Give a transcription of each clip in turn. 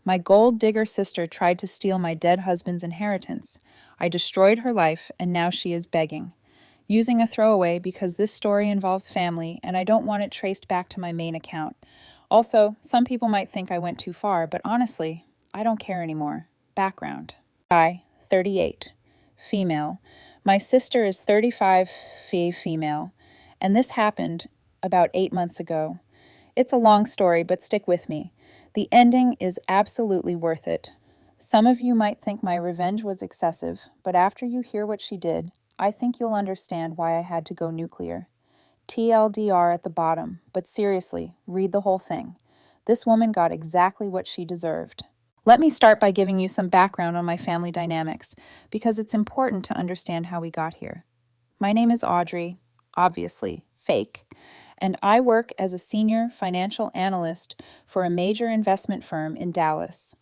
My gold digger sister tried to steal my dead husband's inheritance. I destroyed her life, and now she is begging. Using a throwaway because this story involves family, and I don't want it traced back to my main account. Also, some people might think I went too far, but honestly, I don't care anymore. Background. Guy, 38. Female. My sister is 35, female. And this happened about 8 months ago. It's a long story, but stick with me. The ending is absolutely worth it. Some of you might think my revenge was excessive, but after you hear what she did, I think you'll understand why I had to go nuclear. TLDR at the bottom, but seriously, read the whole thing. This woman got exactly what she deserved. Let me start by giving you some background on my family dynamics, because it's important to understand how we got here. My name is Audrey, obviously, fake, and I work as a senior financial analyst for a major investment firm in Dallas.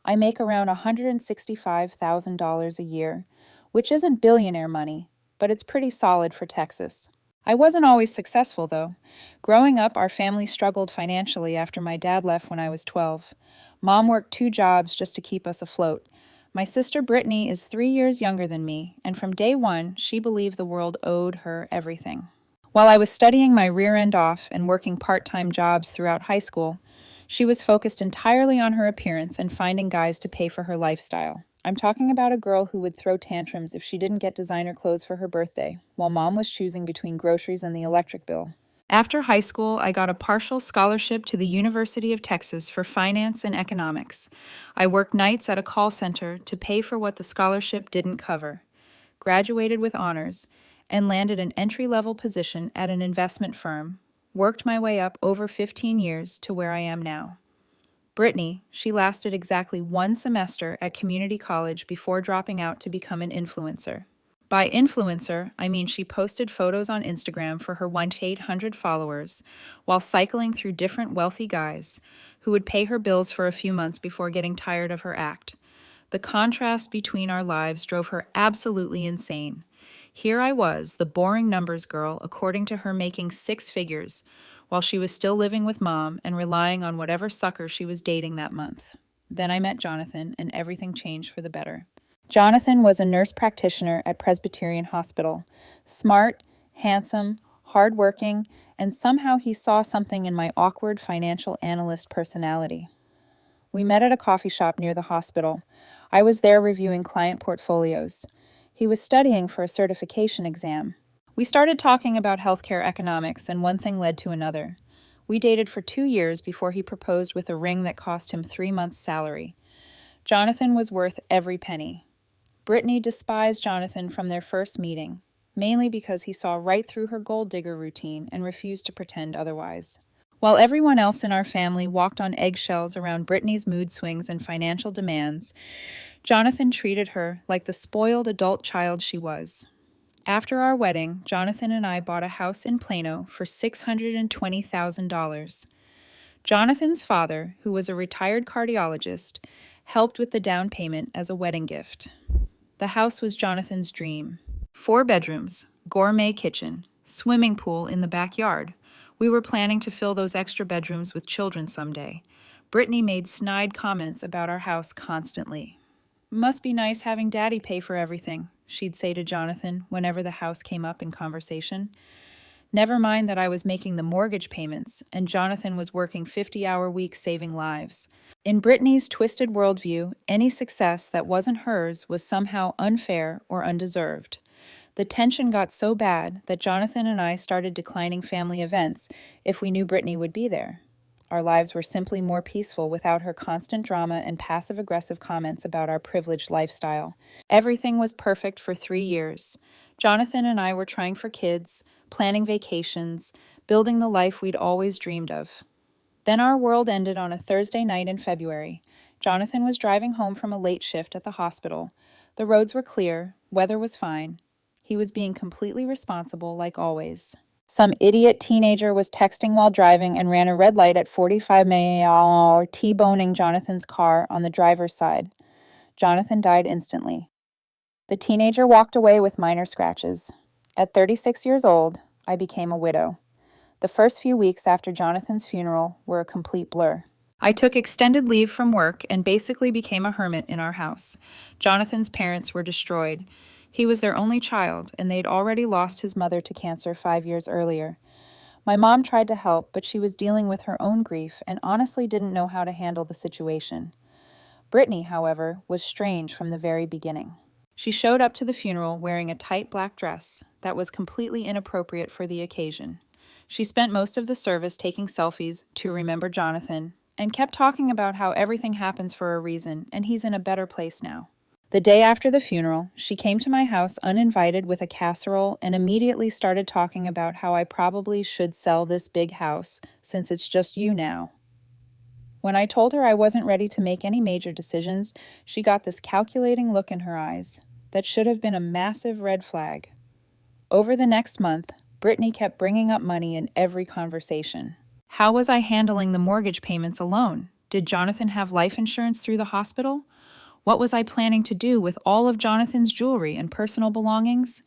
I make around $165,000 a year, which isn't billionaire money, but it's pretty solid for Texas. I wasn't always successful, though. Growing up, our family struggled financially after my dad left when I was 12. Mom worked 2 jobs just to keep us afloat. My sister Brittany is 3 years younger than me, and from day one, she believed the world owed her everything. While I was studying my rear end off and working part-time jobs throughout high school, she was focused entirely on her appearance and finding guys to pay for her lifestyle. I'm talking about a girl who would throw tantrums if she didn't get designer clothes for her birthday, while mom was choosing between groceries and the electric bill. After high school, I got a partial scholarship to the University of Texas for finance and economics. I worked nights at a call center to pay for what the scholarship didn't cover, graduated with honors, and landed an entry-level position at an investment firm, worked my way up over 15 years to where I am now. Brittany, she lasted exactly 1 semester at community college before dropping out to become an influencer. By influencer, I mean she posted photos on Instagram for her 1-800 followers while cycling through different wealthy guys who would pay her bills for a few months before getting tired of her act. The contrast between our lives drove her absolutely insane. Here I was, the boring numbers girl, according to her, making 6 figures, while she was still living with mom and relying on whatever sucker she was dating that month. Then I met Jonathan, and everything changed for the better. Jonathan was a nurse practitioner at Presbyterian Hospital. Smart, handsome, hardworking, and somehow he saw something in my awkward financial analyst personality. We met at a coffee shop near the hospital. I was there reviewing client portfolios. He was studying for a certification exam. We started talking about healthcare economics, and one thing led to another. We dated for 2 years before he proposed with a ring that cost him 3 months' salary. Jonathan was worth every penny. Brittany despised Jonathan from their first meeting, mainly because he saw right through her gold digger routine and refused to pretend otherwise. While everyone else in our family walked on eggshells around Brittany's mood swings and financial demands, Jonathan treated her like the spoiled adult child she was. After our wedding, Jonathan and I bought a house in Plano for $620,000. Jonathan's father, who was a retired cardiologist, helped with the down payment as a wedding gift. The house was Jonathan's dream. 4 bedrooms, gourmet kitchen, swimming pool in the backyard. We were planning to fill those extra bedrooms with children someday. Brittany made snide comments about our house constantly. "Must be nice having Daddy pay for everything," she'd say to Jonathan whenever the house came up in conversation. Never mind that I was making the mortgage payments, and Jonathan was working 50-hour weeks saving lives. In Brittany's twisted worldview, any success that wasn't hers was somehow unfair or undeserved. The tension got so bad that Jonathan and I started declining family events if we knew Brittany would be there. Our lives were simply more peaceful without her constant drama and passive-aggressive comments about our privileged lifestyle. Everything was perfect for 3 years. Jonathan and I were trying for kids, planning vacations, building the life we'd always dreamed of. Then our world ended on a Thursday night in February. Jonathan was driving home from a late shift at the hospital. The roads were clear, weather was fine. He was being completely responsible, like always. Some idiot teenager was texting while driving and ran a red light at 45 miles, T-boning Jonathan's car on the driver's side. Jonathan died instantly. The teenager walked away with minor scratches. At 36 years old, I became a widow. The first few weeks after Jonathan's funeral were a complete blur. I took extended leave from work and basically became a hermit in our house. Jonathan's parents were destroyed. He was their only child, and they'd already lost his mother to cancer 5 years earlier. My mom tried to help, but she was dealing with her own grief and honestly didn't know how to handle the situation. Brittany, however, was strange from the very beginning. She showed up to the funeral wearing a tight black dress that was completely inappropriate for the occasion. She spent most of the service taking selfies to remember Jonathan and kept talking about how everything happens for a reason and he's in a better place now. The day after the funeral, she came to my house uninvited with a casserole and immediately started talking about how I probably should sell this big house since it's just you now. When I told her I wasn't ready to make any major decisions, she got this calculating look in her eyes that should have been a massive red flag. Over the next month, Brittany kept bringing up money in every conversation. How was I handling the mortgage payments alone? Did Jonathan have life insurance through the hospital? What was I planning to do with all of Jonathan's jewelry and personal belongings?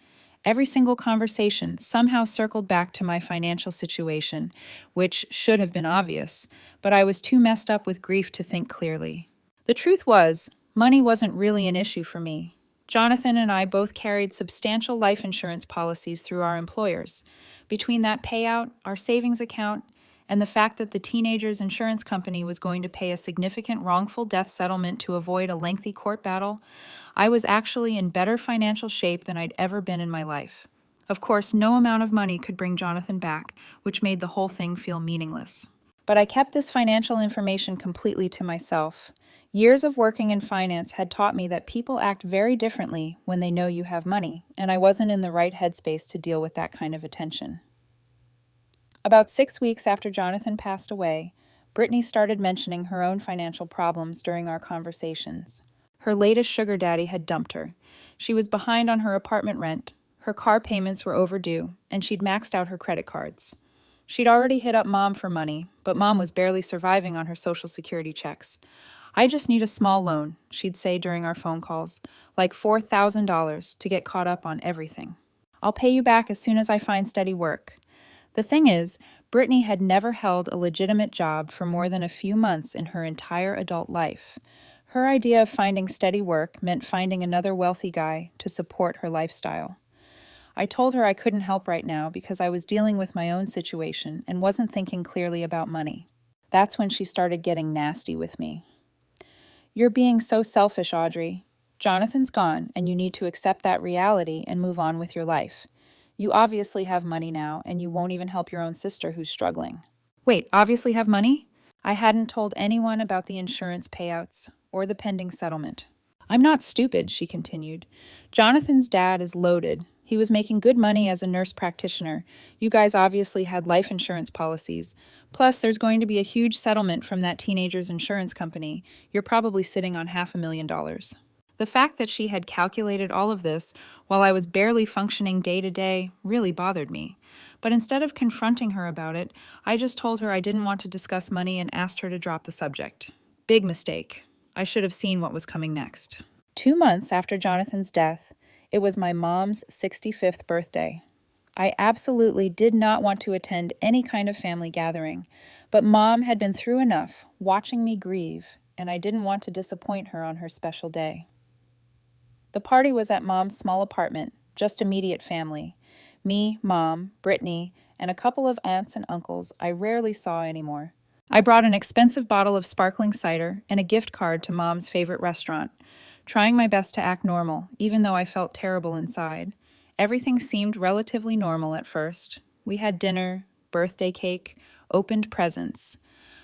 Every single conversation somehow circled back to my financial situation, which should have been obvious, but I was too messed up with grief to think clearly. The truth was, money wasn't really an issue for me. Jonathan and I both carried substantial life insurance policies through our employers. Between that payout, our savings account, and the fact that the teenager's insurance company was going to pay a significant wrongful death settlement to avoid a lengthy court battle, I was actually in better financial shape than I'd ever been in my life. Of course, no amount of money could bring Jonathan back, which made the whole thing feel meaningless. But I kept this financial information completely to myself. Years of working in finance had taught me that people act very differently when they know you have money, and I wasn't in the right headspace to deal with that kind of attention. About 6 weeks after Jonathan passed away, Brittany started mentioning her own financial problems during our conversations. Her latest sugar daddy had dumped her. She was behind on her apartment rent, her car payments were overdue, and she'd maxed out her credit cards. She'd already hit up Mom for money, but Mom was barely surviving on her Social Security checks. "I just need a small loan," she'd say during our phone calls, like $4,000 to get caught up on everything. "I'll pay you back as soon as I find steady work." The thing is, Brittany had never held a legitimate job for more than a few months in her entire adult life. Her idea of finding steady work meant finding another wealthy guy to support her lifestyle. I told her I couldn't help right now because I was dealing with my own situation and wasn't thinking clearly about money. That's when she started getting nasty with me. "You're being so selfish, Audrey. Jonathan's gone, and you need to accept that reality and move on with your life. You obviously have money now, and you won't even help your own sister who's struggling." Wait, obviously have money? I hadn't told anyone about the insurance payouts or the pending settlement. "I'm not stupid," she continued. "Jonathan's dad is loaded. He was making good money as a nurse practitioner. You guys obviously had life insurance policies. Plus, there's going to be a huge settlement from that teenager's insurance company. You're probably sitting on $500,000. The fact that she had calculated all of this while I was barely functioning day to day really bothered me. But instead of confronting her about it, I just told her I didn't want to discuss money and asked her to drop the subject. Big mistake. I should have seen what was coming next. 2 months after Jonathan's death, it was my mom's 65th birthday. I absolutely did not want to attend any kind of family gathering, but Mom had been through enough watching me grieve, and I didn't want to disappoint her on her special day. The party was at Mom's small apartment, just immediate family. Me, Mom, Brittany, and a couple of aunts and uncles I rarely saw anymore. I brought an expensive bottle of sparkling cider and a gift card to Mom's favorite restaurant, trying my best to act normal, even though I felt terrible inside. Everything seemed relatively normal at first. We had dinner, birthday cake, opened presents.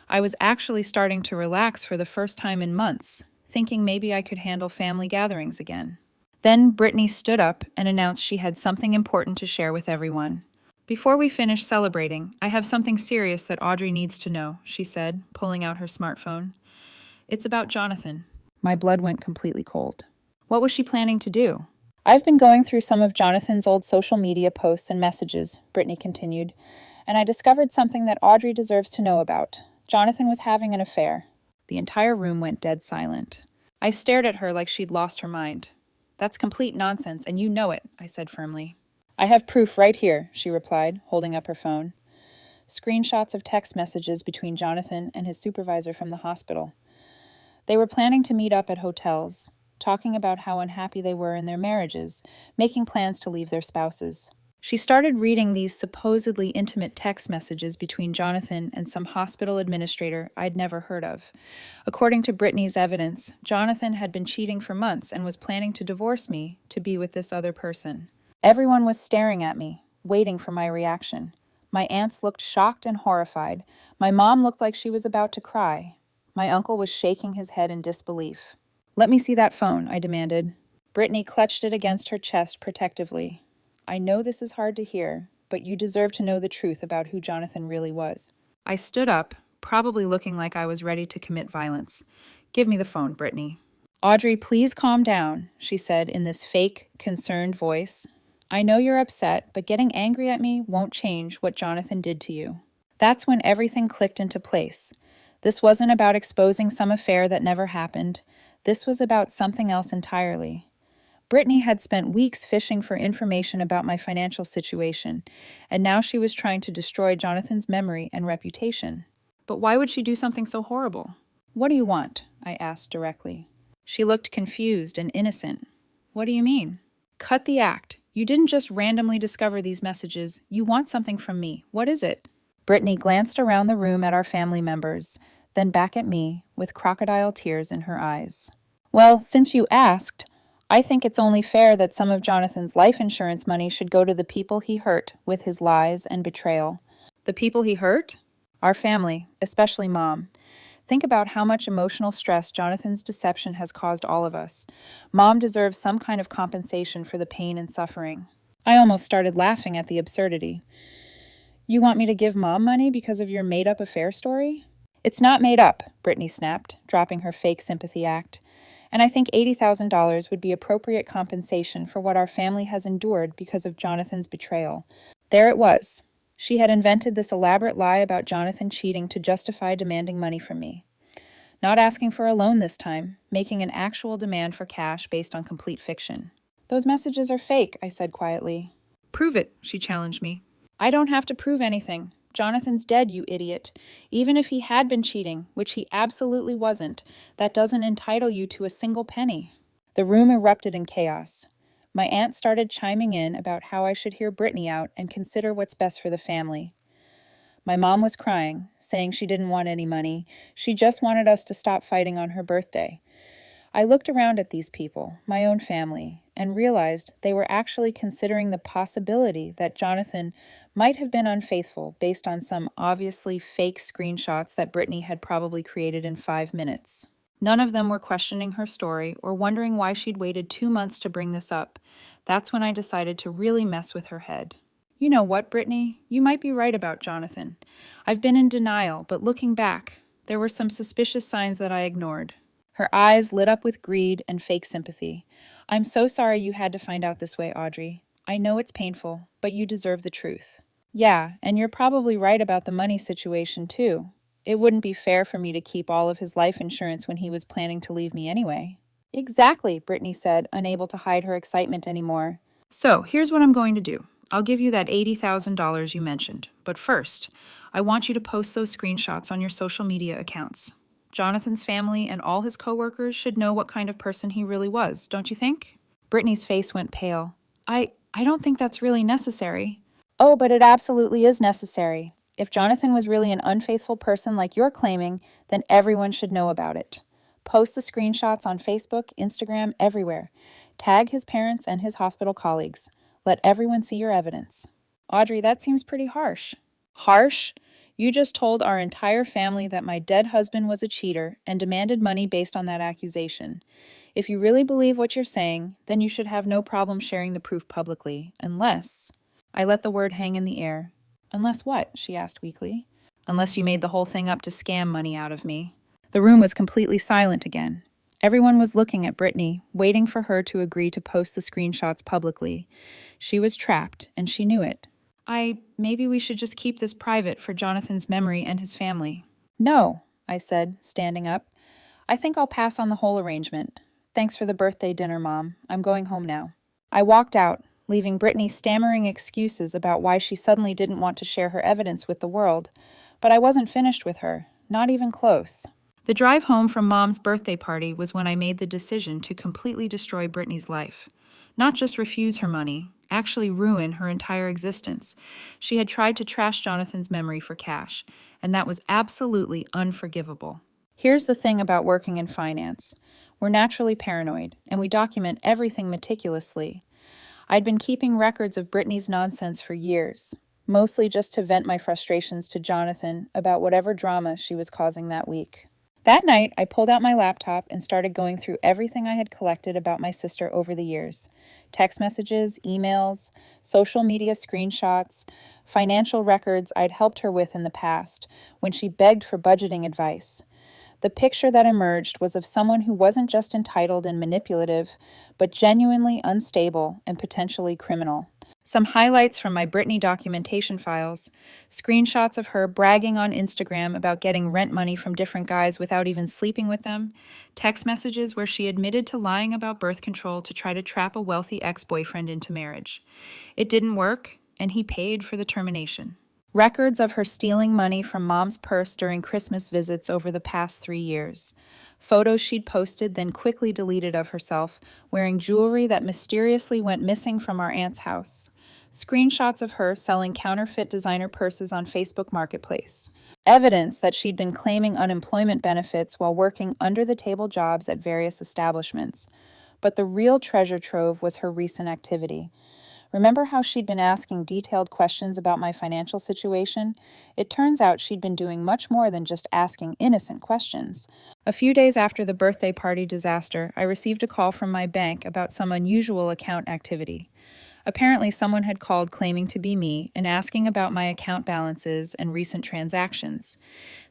I was actually starting to relax for the first time in months, thinking maybe I could handle family gatherings again. Then Brittany stood up and announced she had something important to share with everyone. "Before we finish celebrating, I have something serious that Audrey needs to know," she said, pulling out her smartphone. "It's about Jonathan." My blood went completely cold. What was she planning to do? "I've been going through some of Jonathan's old social media posts and messages," Brittany continued, "and I discovered something that Audrey deserves to know about. Jonathan was having an affair." The entire room went dead silent. I stared at her like she'd lost her mind. "That's complete nonsense, and you know it," I said firmly. "I have proof right here," she replied, holding up her phone. screenshots of text messages between Jonathan and his supervisor from the hospital. They were planning to meet up at hotels, talking about how unhappy they were in their marriages, making plans to leave their spouses. She started reading these supposedly intimate text messages between Jonathan and some hospital administrator I'd never heard of. According to Brittany's evidence, Jonathan had been cheating for months and was planning to divorce me to be with this other person. Everyone was staring at me, waiting for my reaction. My aunts looked shocked and horrified. My mom looked like she was about to cry. My uncle was shaking his head in disbelief. "Let me see that phone," I demanded. Brittany clutched it against her chest protectively. "I know this is hard to hear, but you deserve to know the truth about who Jonathan really was." I stood up, probably looking like I was ready to commit violence. "Give me the phone, Brittany." "Audrey, please calm down," she said in this fake, concerned voice. "I know you're upset, but getting angry at me won't change what Jonathan did to you." That's when everything clicked into place. This wasn't about exposing some affair that never happened. This was about something else entirely. Brittany had spent weeks fishing for information about my financial situation, and now she was trying to destroy Jonathan's memory and reputation. But why would she do something so horrible? "What do you want?" I asked directly. She looked confused and innocent. "What do you mean?" "Cut the act. You didn't just randomly discover these messages. You want something from me. What is it?" Brittany glanced around the room at our family members, then back at me with crocodile tears in her eyes. "Well, since you asked, I think it's only fair that some of Jonathan's life insurance money should go to the people he hurt with his lies and betrayal." "The people he hurt?" "Our family, especially Mom. Think about how much emotional stress Jonathan's deception has caused all of us. Mom deserves some kind of compensation for the pain and suffering." I almost started laughing at the absurdity. "You want me to give Mom money because of your made-up affair story?" "It's not made up," Brittany snapped, dropping her fake sympathy act. "And I think $80,000 would be appropriate compensation for what our family has endured because of Jonathan's betrayal." There it was. She had invented this elaborate lie about Jonathan cheating to justify demanding money from me. Not asking for a loan this time, making an actual demand for cash based on complete fiction. "Those messages are fake," I said quietly. "Prove it," she challenged me. "I don't have to prove anything. Jonathan's dead, you idiot. Even if he had been cheating, which he absolutely wasn't, that doesn't entitle you to a single penny." The room erupted in chaos. My aunt started chiming in about how I should hear Brittany out and consider what's best for the family. My mom was crying, saying she didn't want any money. She just wanted us to stop fighting on her birthday. I looked around at these people, my own family, and realized they were actually considering the possibility that Jonathan might have been unfaithful based on some obviously fake screenshots that Brittany had probably created in 5 minutes. None of them were questioning her story or wondering why she'd waited 2 months to bring this up. That's when I decided to really mess with her head. "You know what, Brittany? You might be right about Jonathan. I've been in denial, but looking back, there were some suspicious signs that I ignored." Her eyes lit up with greed and fake sympathy. "I'm so sorry you had to find out this way, Audrey. I know it's painful, but you deserve the truth." "Yeah, and you're probably right about the money situation, too. It wouldn't be fair for me to keep all of his life insurance when he was planning to leave me anyway." "Exactly," Brittany said, unable to hide her excitement anymore. "So, here's what I'm going to do. I'll give you that $80,000 you mentioned. But first, I want you to post those screenshots on your social media accounts. Jonathan's family and all his coworkers should know what kind of person he really was, don't you think?" Brittany's face went pale. I don't think that's really necessary." "Oh, but it absolutely is necessary. If Jonathan was really an unfaithful person like you're claiming, then everyone should know about it. Post the screenshots on Facebook, Instagram, everywhere. Tag his parents and his hospital colleagues. Let everyone see your evidence." "Audrey, that seems pretty harsh." "Harsh? You just told our entire family that my dead husband was a cheater and demanded money based on that accusation. If you really believe what you're saying, then you should have no problem sharing the proof publicly, unless—" I let the word hang in the air. "Unless what?" she asked weakly. "Unless you made the whole thing up to scam money out of me." The room was completely silent again. Everyone was looking at Brittany, waiting for her to agree to post the screenshots publicly. She was trapped, and she knew it. Maybe we should just keep this private for Jonathan's memory and his family." "No," I said, standing up. "I think I'll pass on the whole arrangement. Thanks for the birthday dinner, Mom. I'm going home now." I walked out, leaving Brittany stammering excuses about why she suddenly didn't want to share her evidence with the world. But I wasn't finished with her, not even close. The drive home from Mom's birthday party was when I made the decision to completely destroy Brittany's life. Not just refuse her money, actually ruin her entire existence. She had tried to trash Jonathan's memory for cash, and that was absolutely unforgivable. Here's the thing about working in finance. We're naturally paranoid, and we document everything meticulously. I'd been keeping records of Brittany's nonsense for years, mostly just to vent my frustrations to Jonathan about whatever drama she was causing that week. That night, I pulled out my laptop and started going through everything I had collected about my sister over the years. Text messages, emails, social media screenshots, financial records I'd helped her with in the past when she begged for budgeting advice. The picture that emerged was of someone who wasn't just entitled and manipulative, but genuinely unstable and potentially criminal. Some highlights from my Brittany documentation files, screenshots of her bragging on Instagram about getting rent money from different guys without even sleeping with them, text messages where she admitted to lying about birth control to try to trap a wealthy ex-boyfriend into marriage. It didn't work, and he paid for the termination. Records of her stealing money from Mom's purse during Christmas visits over the past 3 years. Photos she'd posted, then quickly deleted of herself, wearing jewelry that mysteriously went missing from our aunt's house. Screenshots of her selling counterfeit designer purses on Facebook Marketplace. Evidence that she'd been claiming unemployment benefits while working under-the-table jobs at various establishments. But the real treasure trove was her recent activity. Remember how she'd been asking detailed questions about my financial situation? It turns out she'd been doing much more than just asking innocent questions. A few days after the birthday party disaster, I received a call from my bank about some unusual account activity. Apparently, someone had called claiming to be me and asking about my account balances and recent transactions.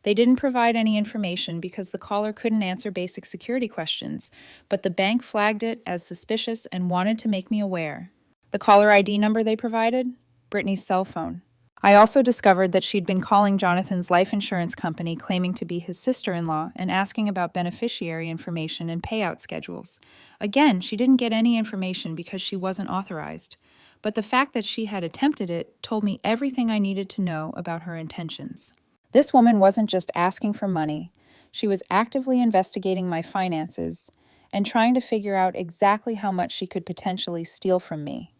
They didn't provide any information because the caller couldn't answer basic security questions, but the bank flagged it as suspicious and wanted to make me aware. The caller ID number they provided? Brittany's cell phone. I also discovered that she'd been calling Jonathan's life insurance company claiming to be his sister-in-law and asking about beneficiary information and payout schedules. Again, she didn't get any information because she wasn't authorized. But the fact that she had attempted it told me everything I needed to know about her intentions. This woman wasn't just asking for money. She was actively investigating my finances and trying to figure out exactly how much she could potentially steal from me.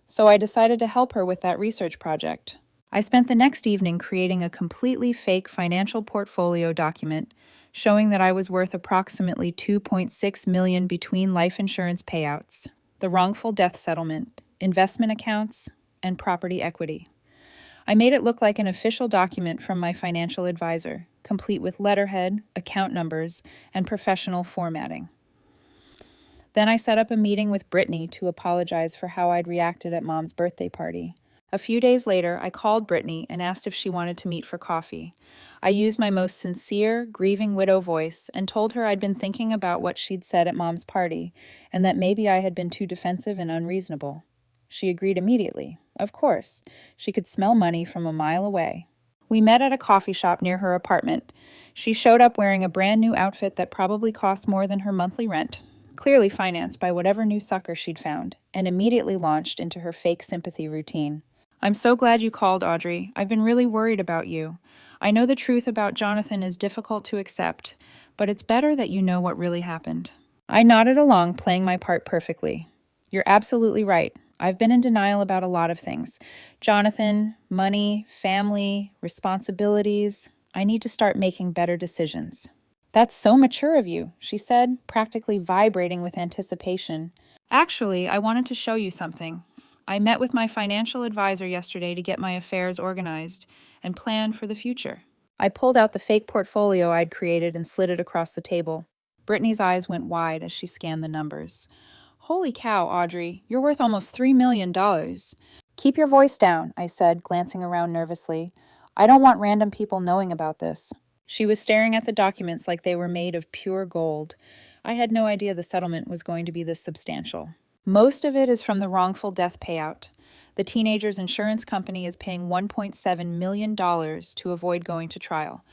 So I decided to help her with that research project. I spent the next evening creating a completely fake financial portfolio document showing that I was worth approximately $2.6 million between life insurance payouts, the wrongful death settlement, investment accounts, and property equity. I made it look like an official document from my financial advisor, complete with letterhead, account numbers, and professional formatting. Then I set up a meeting with Brittany to apologize for how I'd reacted at Mom's birthday party. A few days later, I called Brittany and asked if she wanted to meet for coffee. I used my most sincere, grieving widow voice and told her I'd been thinking about what she'd said at Mom's party and that maybe I had been too defensive and unreasonable. She agreed immediately. Of course, she could smell money from a mile away. We met at a coffee shop near her apartment. She showed up wearing a brand new outfit that probably cost more than her monthly rent, clearly financed by whatever new sucker she'd found, and immediately launched into her fake sympathy routine. "I'm so glad you called, Audrey. I've been really worried about you. I know the truth about Jonathan is difficult to accept, but it's better that you know what really happened." I nodded along, playing my part perfectly. "You're absolutely right. I've been in denial about a lot of things. Jonathan, money, family, responsibilities. I need to start making better decisions." "That's so mature of you," she said, practically vibrating with anticipation. "Actually, I wanted to show you something. I met with my financial advisor yesterday to get my affairs organized and plan for the future." I pulled out the fake portfolio I'd created and slid it across the table. Brittany's eyes went wide as she scanned the numbers. "Holy cow, Audrey, you're worth almost $3 million. "Keep your voice down," I said, glancing around nervously. "I don't want random people knowing about this." She was staring at the documents like they were made of pure gold. I had no idea the settlement was going to be this substantial. "Most of it is from the wrongful death payout. The teenager's insurance company is paying $1.7 million to avoid going to trial,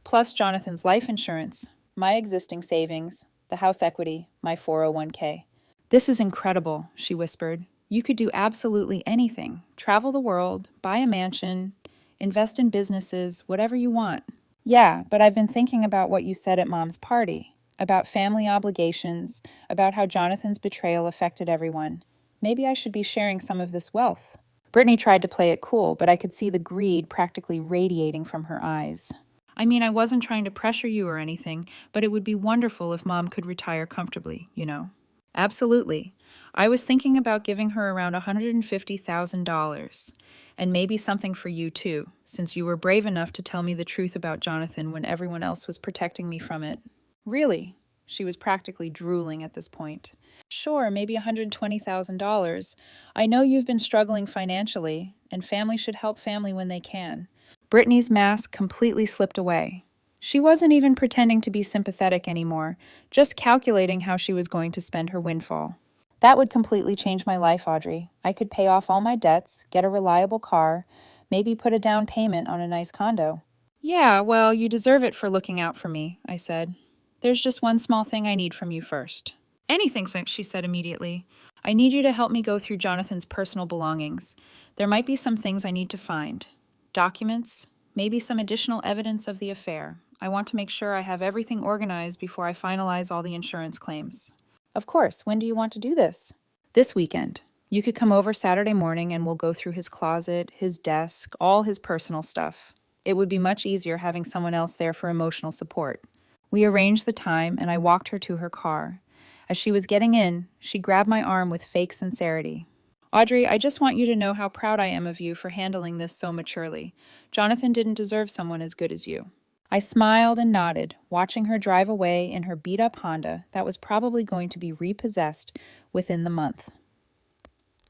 plus Jonathan's life insurance, my existing savings, the house equity, my 401k. "This is incredible," she whispered. You could do absolutely anything. Travel the world, buy a mansion, invest in businesses, whatever you want. Yeah, but I've been thinking about what you said at Mom's party, about family obligations, about how Jonathan's betrayal affected everyone. Maybe I should be sharing some of this wealth. Brittany tried to play it cool, but I could see the greed practically radiating from her eyes. I mean, I wasn't trying to pressure you or anything, but it would be wonderful if Mom could retire comfortably, you know. Absolutely. I was thinking about giving her around $150,000, and maybe something for you too, since you were brave enough to tell me the truth about Jonathan when everyone else was protecting me from it. Really? She was practically drooling at this point. Sure, maybe $120,000. I know you've been struggling financially, and family should help family when they can. Brittany's mask completely slipped away. She wasn't even pretending to be sympathetic anymore, just calculating how she was going to spend her windfall. That would completely change my life, Audrey. I could pay off all my debts, get a reliable car, maybe put a down payment on a nice condo. Yeah, well, you deserve it for looking out for me, I said. There's just one small thing I need from you first. Anything, she said immediately. I need you to help me go through Jonathan's personal belongings. There might be some things I need to find. Documents, maybe some additional evidence of the affair. I want to make sure I have everything organized before I finalize all the insurance claims. Of course. When do you want to do this? This weekend. You could come over Saturday morning and we'll go through his closet, his desk, all his personal stuff. It would be much easier having someone else there for emotional support. We arranged the time and I walked her to her car. As she was getting in, she grabbed my arm with fake sincerity. Audrey, I just want you to know how proud I am of you for handling this so maturely. Jonathan didn't deserve someone as good as you. I smiled and nodded, watching her drive away in her beat-up Honda that was probably going to be repossessed within the month.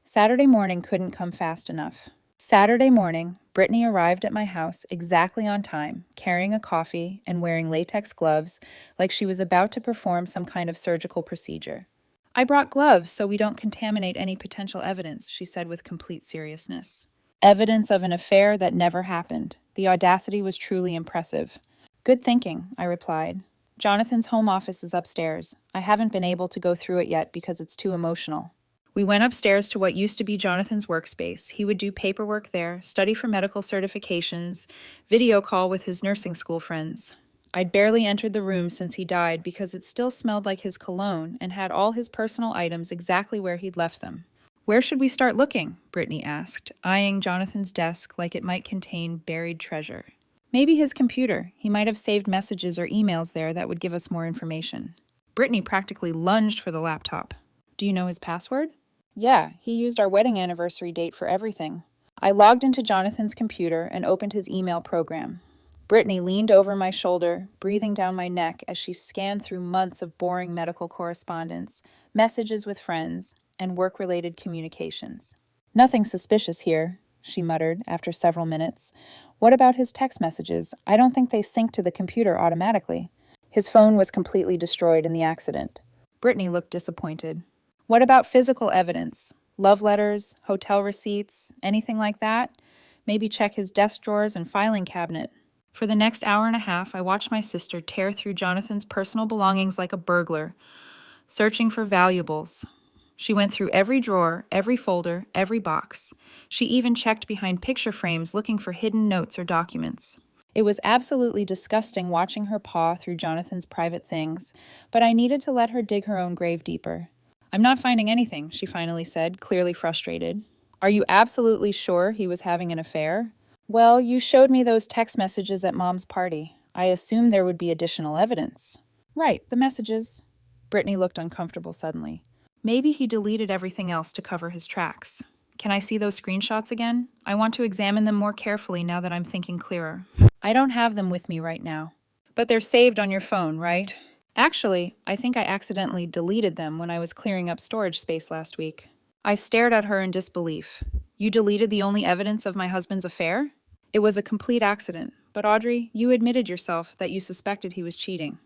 Saturday morning couldn't come fast enough. Saturday morning, Brittany arrived at my house exactly on time, carrying a coffee and wearing latex gloves like she was about to perform some kind of surgical procedure. I brought gloves so we don't contaminate any potential evidence, she said with complete seriousness. Evidence of an affair that never happened. The audacity was truly impressive. Good thinking, I replied. Jonathan's home office is upstairs. I haven't been able to go through it yet because it's too emotional. We went upstairs to what used to be Jonathan's workspace. He would do paperwork there, study for medical certifications, video call with his nursing school friends. I'd barely entered the room since he died because it still smelled like his cologne and had all his personal items exactly where he'd left them. Where should we start looking? Brittany asked, eyeing Jonathan's desk like it might contain buried treasure. Maybe his computer. He might have saved messages or emails there that would give us more information. Brittany practically lunged for the laptop. Do you know his password? Yeah, he used our wedding anniversary date for everything. I logged into Jonathan's computer and opened his email program. Brittany leaned over my shoulder, breathing down my neck as she scanned through months of boring medical correspondence, messages with friends, and work-related communications. Nothing suspicious here, she muttered after several minutes. What about his text messages? I don't think they sync to the computer automatically. His phone was completely destroyed in the accident. Brittany looked disappointed. What about physical evidence? Love letters, hotel receipts, anything like that? Maybe check his desk drawers and filing cabinet. For the next hour and a half, I watched my sister tear through Jonathan's personal belongings like a burglar, searching for valuables. She went through every drawer, every folder, every box. She even checked behind picture frames looking for hidden notes or documents. It was absolutely disgusting watching her paw through Jonathan's private things, but I needed to let her dig her own grave deeper. I'm not finding anything, she finally said, clearly frustrated. Are you absolutely sure he was having an affair? Well, you showed me those text messages at Mom's party. I assumed there would be additional evidence. Right, the messages. Brittany looked uncomfortable suddenly. Maybe he deleted everything else to cover his tracks. Can I see those screenshots again? I want to examine them more carefully now that I'm thinking clearer. I don't have them with me right now. But they're saved on your phone, right? Actually, I think I accidentally deleted them when I was clearing up storage space last week. I stared at her in disbelief. You deleted the only evidence of my husband's affair? It was a complete accident, but Audrey, you admitted yourself that you suspected he was cheating.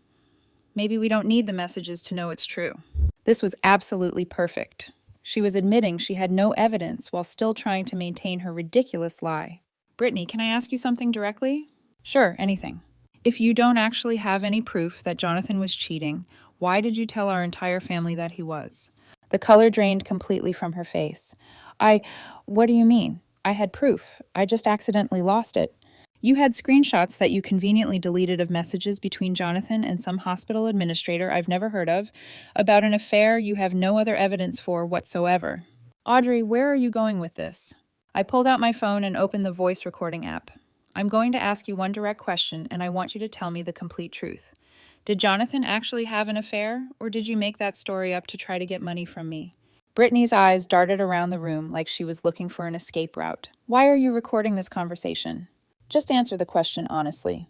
Maybe we don't need the messages to know it's true. This was absolutely perfect. She was admitting she had no evidence while still trying to maintain her ridiculous lie. Brittany, can I ask you something directly? Sure, anything. If you don't actually have any proof that Jonathan was cheating, why did you tell our entire family that he was? The color drained completely from her face. I, what do you mean? I had proof. I just accidentally lost it. You had screenshots that you conveniently deleted of messages between Jonathan and some hospital administrator I've never heard of about an affair you have no other evidence for whatsoever. Audrey, where are you going with this? I pulled out my phone and opened the voice recording app. I'm going to ask you one direct question, and I want you to tell me the complete truth. Did Jonathan actually have an affair, or did you make that story up to try to get money from me? Brittany's eyes darted around the room like she was looking for an escape route. Why are you recording this conversation? Just answer the question honestly.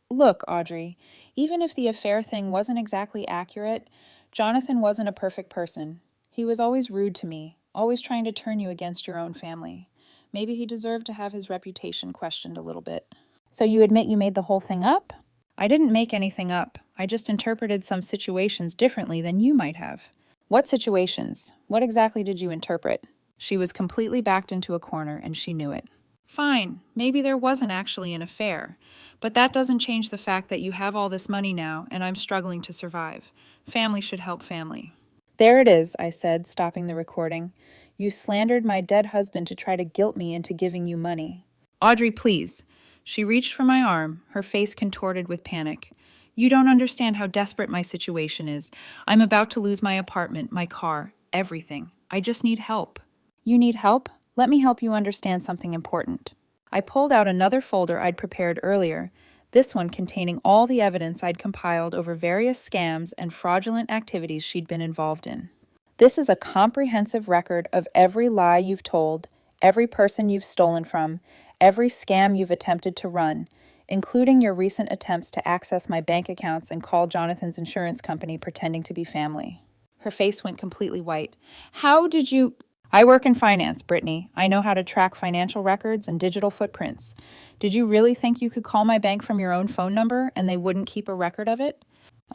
Look, Audrey, even if the affair thing wasn't exactly accurate, Jonathan wasn't a perfect person. He was always rude to me, always trying to turn you against your own family. Maybe he deserved to have his reputation questioned a little bit. So you admit you made the whole thing up? I didn't make anything up. I just interpreted some situations differently than you might have. What situations? What exactly did you interpret? She was completely backed into a corner, and she knew it. Fine, maybe there wasn't actually an affair, but that doesn't change the fact that you have all this money now, and I'm struggling to survive. Family should help family. There it is, I said, stopping the recording. You slandered my dead husband to try to guilt me into giving you money. Audrey, please. She reached for my arm, her face contorted with panic. You don't understand how desperate my situation is. I'm about to lose my apartment, my car, everything. I just need help. You need help? Let me help you understand something important. I pulled out another folder I'd prepared earlier, this one containing all the evidence I'd compiled over various scams and fraudulent activities she'd been involved in. This is a comprehensive record of every lie you've told, every person you've stolen from, every scam you've attempted to run, including your recent attempts to access my bank accounts and call Jonathan's insurance company pretending to be family. Her face went completely white. How did you... I work in finance, Brittany. I know how to track financial records and digital footprints. Did you really think you could call my bank from your own phone number and they wouldn't keep a record of it?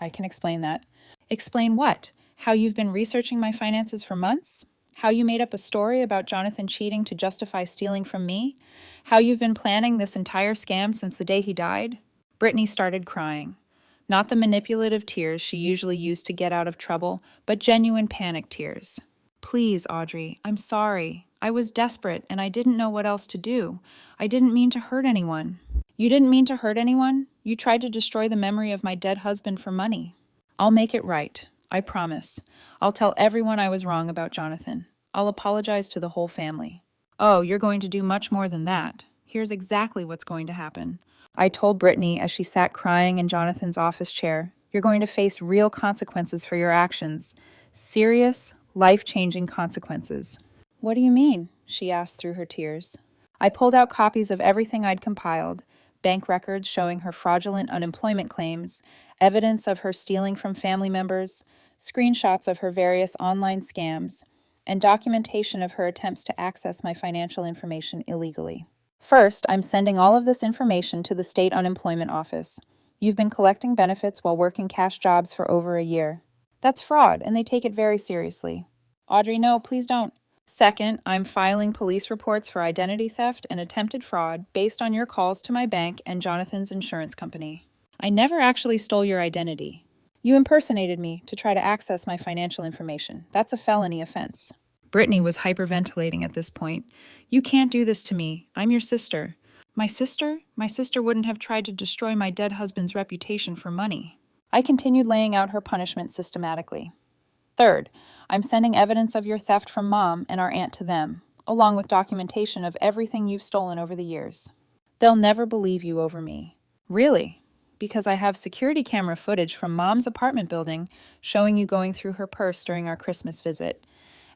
I can explain that. Explain what? How you've been researching my finances for months? How you made up a story about Jonathan cheating to justify stealing from me? How you've been planning this entire scam since the day he died? Brittany started crying. Not the manipulative tears she usually used to get out of trouble, but genuine panic tears. Please, Audrey, I'm sorry. I was desperate and I didn't know what else to do. I didn't mean to hurt anyone. You didn't mean to hurt anyone? You tried to destroy the memory of my dead husband for money. I'll make it right. I promise. I'll tell everyone I was wrong about Jonathan. I'll apologize to the whole family. Oh, you're going to do much more than that. Here's exactly what's going to happen. I told Brittany as she sat crying in Jonathan's office chair, you're going to face real consequences for your actions. Serious, life-changing consequences. What do you mean? She asked through her tears. I pulled out copies of everything I'd compiled, bank records showing her fraudulent unemployment claims, evidence of her stealing from family members, screenshots of her various online scams, and documentation of her attempts to access my financial information illegally. First, I'm sending all of this information to the state unemployment office. You've been collecting benefits while working cash jobs for over a year. That's fraud, and they take it very seriously. Audrey, no, please don't. Second, I'm filing police reports for identity theft and attempted fraud based on your calls to my bank and Jonathan's insurance company. I never actually stole your identity. You impersonated me to try to access my financial information. That's a felony offense. Brittany was hyperventilating at this point. You can't do this to me. I'm your sister. My sister? My sister wouldn't have tried to destroy my dead husband's reputation for money. I continued laying out her punishment systematically. Third, I'm sending evidence of your theft from Mom and our aunt to them, along with documentation of everything you've stolen over the years. They'll never believe you over me. Really? Because I have security camera footage from Mom's apartment building showing you going through her purse during our Christmas visit.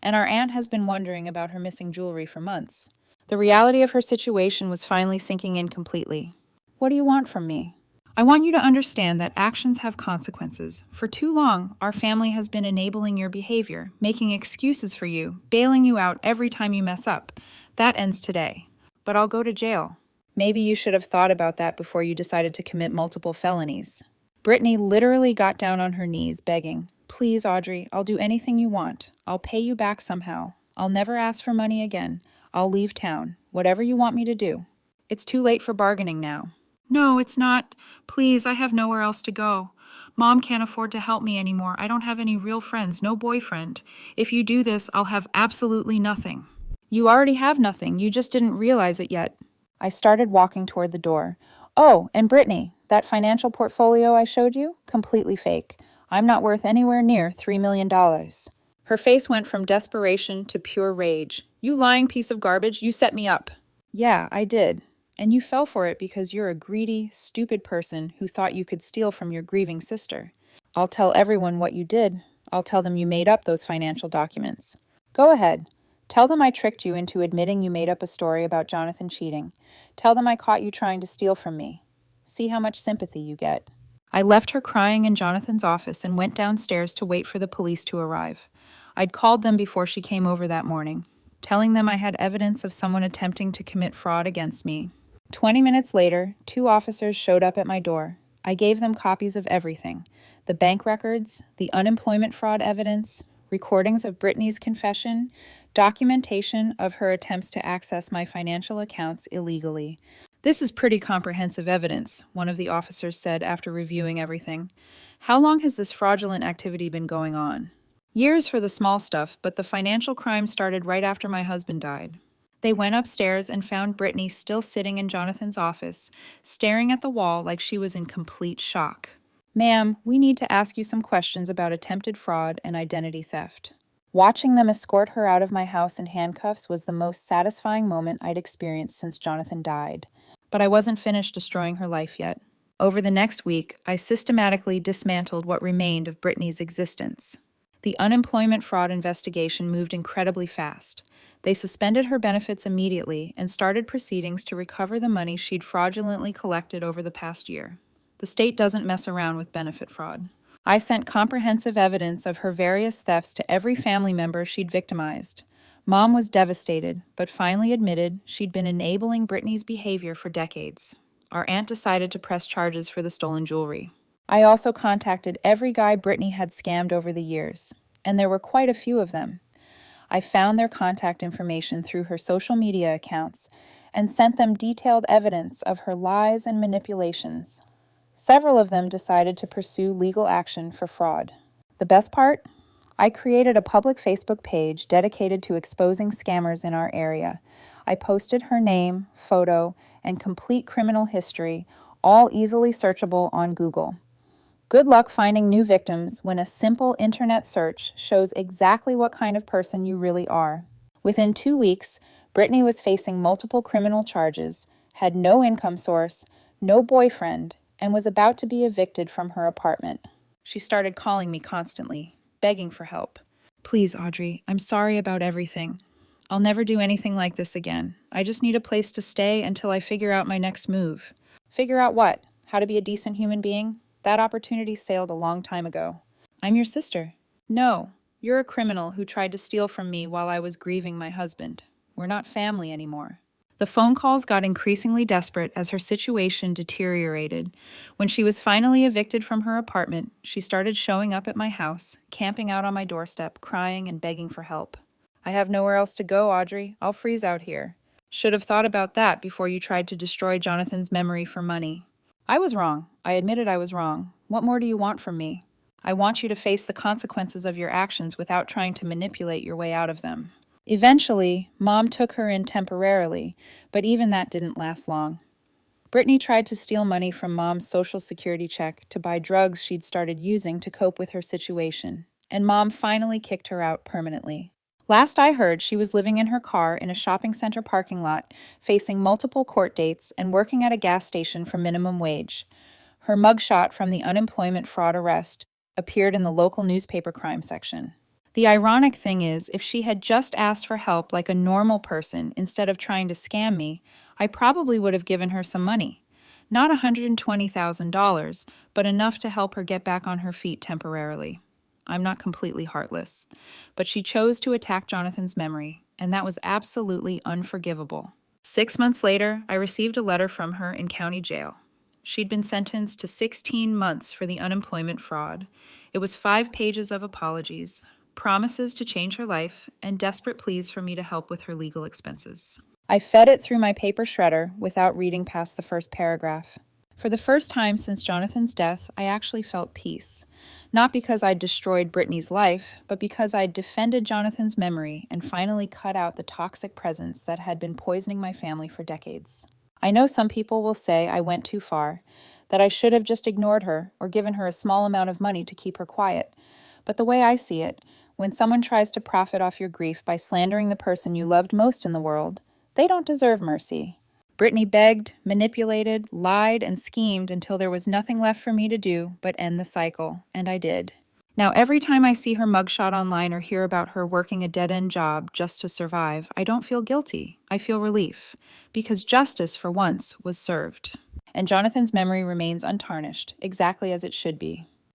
And our aunt has been wondering about her missing jewelry for months. The reality of her situation was finally sinking in completely. What do you want from me? I want you to understand that actions have consequences. For too long, our family has been enabling your behavior, making excuses for you, bailing you out every time you mess up. That ends today. But I'll go to jail. Maybe you should have thought about that before you decided to commit multiple felonies. Brittany literally got down on her knees, begging, Please, Audrey, I'll do anything you want. I'll pay you back somehow. I'll never ask for money again. I'll leave town. Whatever you want me to do. It's too late for bargaining now. No, it's not. Please, I have nowhere else to go. Mom can't afford to help me anymore. I don't have any real friends, no boyfriend. If you do this, I'll have absolutely nothing. You already have nothing. You just didn't realize it yet. I started walking toward the door. Oh, and Brittany, that financial portfolio I showed you? Completely fake. I'm not worth anywhere near $3 million. Her face went from desperation to pure rage. You lying piece of garbage, you set me up. Yeah, I did. And you fell for it because you're a greedy, stupid person who thought you could steal from your grieving sister. I'll tell everyone what you did. I'll tell them you made up those financial documents. Go ahead. Tell them I tricked you into admitting you made up a story about Jonathan cheating. Tell them I caught you trying to steal from me. See how much sympathy you get. I left her crying in Jonathan's office and went downstairs to wait for the police to arrive. I'd called them before she came over that morning, telling them I had evidence of someone attempting to commit fraud against me. 20 minutes later, 2 officers showed up at my door. I gave them copies of everything: the bank records, the unemployment fraud evidence, recordings of Brittany's confession, documentation of her attempts to access my financial accounts illegally. This is pretty comprehensive evidence, one of the officers said after reviewing everything. How long has this fraudulent activity been going on? Years for the small stuff, but the financial crime started right after my husband died. They went upstairs and found Brittany still sitting in Jonathan's office, staring at the wall like she was in complete shock. Ma'am, we need to ask you some questions about attempted fraud and identity theft. Watching them escort her out of my house in handcuffs was the most satisfying moment I'd experienced since Jonathan died. But I wasn't finished destroying her life yet. Over the next week, I systematically dismantled what remained of Brittany's existence. The unemployment fraud investigation moved incredibly fast. They suspended her benefits immediately and started proceedings to recover the money she'd fraudulently collected over the past year. The state doesn't mess around with benefit fraud. I sent comprehensive evidence of her various thefts to every family member she'd victimized. Mom was devastated, but finally admitted she'd been enabling Brittany's behavior for decades. Our aunt decided to press charges for the stolen jewelry. I also contacted every guy Brittany had scammed over the years, and there were quite a few of them. I found their contact information through her social media accounts and sent them detailed evidence of her lies and manipulations. Several of them decided to pursue legal action for fraud. The best part? I created a public Facebook page dedicated to exposing scammers in our area. I posted her name, photo, and complete criminal history, all easily searchable on Google. Good luck finding new victims when a simple internet search shows exactly what kind of person you really are. Within 2 weeks, Brittany was facing multiple criminal charges, had no income source, no boyfriend, and was about to be evicted from her apartment. She started calling me constantly, begging for help. Please, Audrey, I'm sorry about everything. I'll never do anything like this again. I just need a place to stay until I figure out my next move. Figure out what? How to be a decent human being? That opportunity sailed a long time ago. I'm your sister. No, you're a criminal who tried to steal from me while I was grieving my husband. We're not family anymore. The phone calls got increasingly desperate as her situation deteriorated. When she was finally evicted from her apartment, she started showing up at my house, camping out on my doorstep, crying and begging for help. I have nowhere else to go, Audrey. I'll freeze out here. Should have thought about that before you tried to destroy Jonathan's memory for money. I was wrong. I admitted I was wrong. What more do you want from me? I want you to face the consequences of your actions without trying to manipulate your way out of them. Eventually, Mom took her in temporarily, but even that didn't last long. Brittany tried to steal money from Mom's Social Security check to buy drugs she'd started using to cope with her situation, and Mom finally kicked her out permanently. Last I heard, she was living in her car in a shopping center parking lot, facing multiple court dates and working at a gas station for minimum wage. Her mugshot from the unemployment fraud arrest appeared in the local newspaper crime section. The ironic thing is, if she had just asked for help like a normal person instead of trying to scam me, I probably would have given her some money. Not $120,000, but enough to help her get back on her feet temporarily. I'm not completely heartless, but she chose to attack Jonathan's memory, and that was absolutely unforgivable. 6 months later, I received a letter from her in county jail. She'd been sentenced to 16 months for the unemployment fraud. It was 5 pages of apologies, promises to change her life, and desperate pleas for me to help with her legal expenses. I fed it through my paper shredder without reading past the first paragraph. For the first time since Jonathan's death, I actually felt peace. Not because I'd destroyed Brittany's life, but because I'd defended Jonathan's memory and finally cut out the toxic presence that had been poisoning my family for decades. I know some people will say I went too far, that I should have just ignored her or given her a small amount of money to keep her quiet. But the way I see it, when someone tries to profit off your grief by slandering the person you loved most in the world, they don't deserve mercy. Brittany begged, manipulated, lied, and schemed until there was nothing left for me to do but end the cycle, and I did. Now, every time I see her mugshot online or hear about her working a dead-end job just to survive, I don't feel guilty. I feel relief, because justice, for once, was served. And Jonathan's memory remains untarnished, exactly as it should be.